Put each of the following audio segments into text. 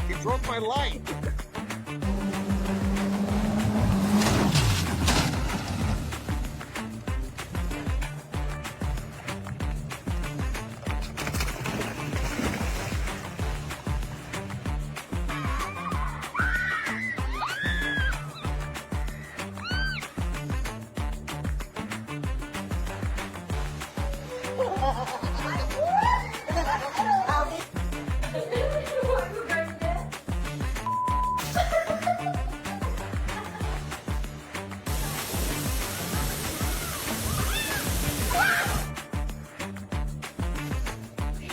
He broke my light.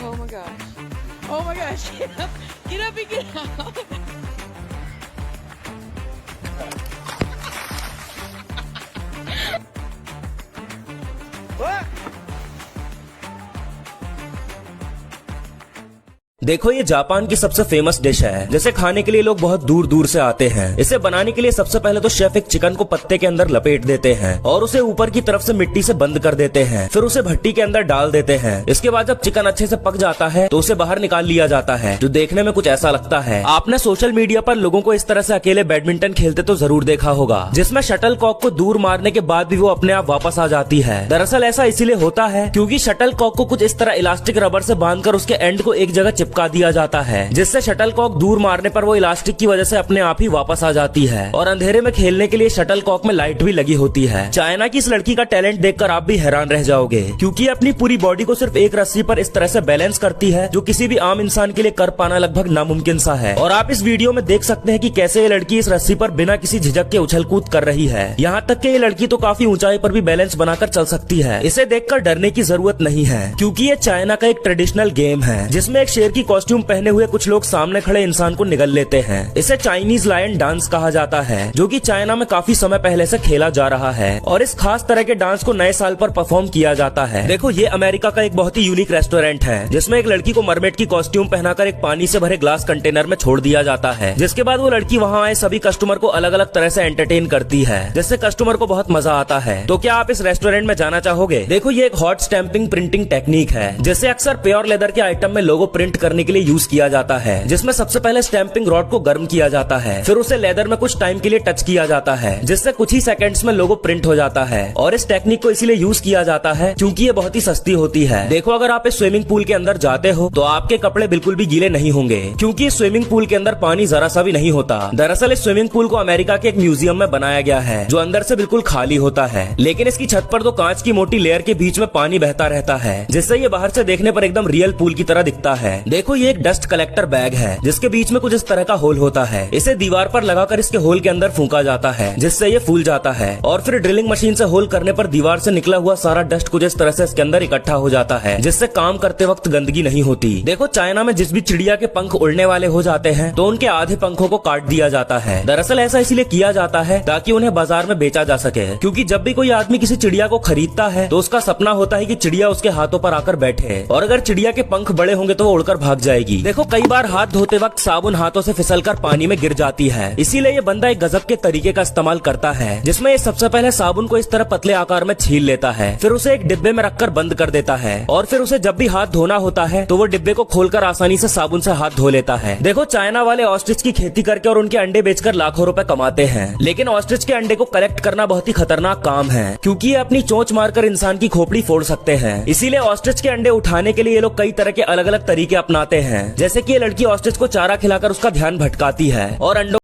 Oh my gosh. Oh my gosh. Get up. Get up and get out. What? देखो ये Japan की सबसे famous dish है जिसे खाने के लिए लोग बहुत दूर दूर से आते हैं। इसे बनाने के लिए सबसे पहले तो शेफ एक चिकन को पत्ते के अंदर लपेट देते हैं और उसे ऊपर की तरफ से मिट्टी से बंद कर देते हैं। फिर उसे भट्टी के अंदर डाल देते हैं। इसके बाद जब चिकन अच्छे से पक जाता है तो उसे बाहर निकाल लिया जाता है, जो देखने में कुछ ऐसा लगता है। आपने सोशल मीडिया पर लोगों को इस तरह से अकेले बैडमिंटन खेलते तो जरूर देखा होगा, जिसमें शटल कॉक को दूर मारने के बाद भी वो अपने आप वापस आ जाती है। दरअसल ऐसा इसीलिए होता है क्योंकि शटल कॉक को कुछ इस तरह इलास्टिक रबर से बांधकर उसके एंड को एक जगह चिपका दिया जाता है, जिससे शटल कॉक दूर मारने पर वो इलास्टिक की वजह से अपने आप ही वापस आ जाती है। और अंधेरे में खेलने के लिए शटल कॉक में लाइट भी लगी होती है। चाइना की इस लड़की का टैलेंट देखकर आप भी हैरान रह जाओगे, क्योंकि अपनी पूरी बॉडी को सिर्फ एक रस्सी पर इस तरह से बैलेंस करती है, जो किसी भी आम इंसान के लिए कर पाना लगभग नामुमकिन सा है। और आप इस वीडियो में देख सकते हैं कि कैसे ये लड़की इस रस्सी पर बिना किसी झिझक के उछल कूद कर रही है। यहाँ तक कि ये लड़की तो काफी ऊंचाई पर भी बैलेंस बनाकर चल सकती है। इसे देखकर डरने की जरूरत नहीं है, क्योंकि ये चाइना का एक ट्रेडिशनल गेम है जिसमें एक शेर की कॉस्ट्यूम पहने हुए कुछ लोग सामने खड़े इंसान को निगल लेते हैं। इसे चाइनीज लायन डांस कहा जाता है, जो कि चाइना में काफी समय पहले से खेला जा रहा है। और इस खास तरह के डांस को नए साल पर परफॉर्म किया जाता है। देखो ये अमेरिका का एक बहुत ही यूनिक रेस्टोरेंट है, जिसमें एक लड़की को मरमेड की कॉस्ट्यूम पहनाकर एक पानी से भरे ग्लास कंटेनर में छोड़ दिया जाता है, जिसके बाद वो लड़की वहाँ आए सभी कस्टमर को अलग अलग तरह से एंटरटेन करती है, जिससे कस्टमर को बहुत मजा आता है। तो क्या आप इस रेस्टोरेंट में जाना चाहोगे? देखो ये एक हॉट स्टैंपिंग प्रिंटिंग टेक्निक है, जिसे अक्सर प्योर लेदर के आइटम में लोगो प्रिंट करने के लिए यूज किया जाता है, जिसमें सबसे पहले स्टैंपिंग रॉड को गर्म किया जाता है, फिर उसे लेदर में कुछ टाइम के लिए टच किया जाता है, जिससे कुछ ही सेकंड्स में लोगो प्रिंट हो जाता है। और इस टेक्निक को इसीलिए यूज किया जाता है क्योंकि ये बहुत ही सस्ती होती है। देखो अगर आप इस स्विमिंग पूल के अंदर जाते हो तो आपके कपड़े बिल्कुल भी गीले नहीं होंगे, क्योंकि इस स्विमिंग पूल के अंदर पानी जरा सा भी नहीं होता। दरअसल इस स्विमिंग पूल को अमेरिका के एक म्यूजियम में बनाया गया है, जो अंदर से बिल्कुल खाली होता है, लेकिन इसकी छत पर तो कांच की मोटी लेयर के बीच में पानी बहता रहता है, जिससे ये बाहर से देखने पर एकदम रियल पूल की तरह दिखता है। देखो ये एक डस्ट कलेक्टर बैग है, जिसके बीच में कुछ इस तरह का होल होता है। इसे दीवार पर लगाकर इसके होल के अंदर फूंका जाता है, जिससे ये फूल जाता है। और फिर ड्रिलिंग मशीन से होल करने पर दीवार से निकला हुआ सारा डस्ट कुछ इस तरह से इसके अंदर इकट्ठा हो जाता है, जिससे काम करते वक्त गंदगी नहीं होती। देखो चाइना में जिस भी चिड़िया के पंख उड़ने वाले हो जाते हैं तो उनके आधे पंखों को काट दिया जाता है। दरअसल ऐसा इसलिए किया जाता है ताकि उन्हें बाजार में बेचा जा सके, क्योंकि जब भी कोई आदमी किसी चिड़िया को खरीदता है तो उसका सपना होता है कि चिड़िया उसके हाथों पर आकर बैठे, और अगर चिड़िया के पंख बड़े होंगे तो वो उड़कर भाग जाएगी। देखो कई बार हाथ धोते वक्त साबुन हाथों से फिसलकर पानी में गिर जाती है, इसीलिए ये बंदा एक गजब के तरीके का इस्तेमाल करता है, जिसमें ये सबसे पहले साबुन को इस तरह पतले आकार में छील लेता है, फिर उसे एक डिब्बे में रखकर बंद कर देता है, और फिर उसे जब भी हाथ धोना होता है तो वो डिब्बे को खोलकर आसानी से साबुन से हाथ धो लेता है। देखो चाइना वाले ऑस्ट्रिच की खेती करके और उनके अंडे बेचकर लाखों रुपए कमाते हैं, लेकिन ऑस्ट्रिच के अंडे को कलेक्ट करना बहुत ही खतरनाक काम है, क्योंकि ये अपनी चोंच मारकर इंसान की खोपड़ी फोड़ सकते हैं। इसीलिए ऑस्ट्रिच के अंडे उठाने के लिए ये लोग कई तरह के अलग अलग तरीके अपनाते हैं, जैसे कि ये लड़की ऑस्ट्रिच को चारा खिलाकर उसका ध्यान भटकाती है और अंडों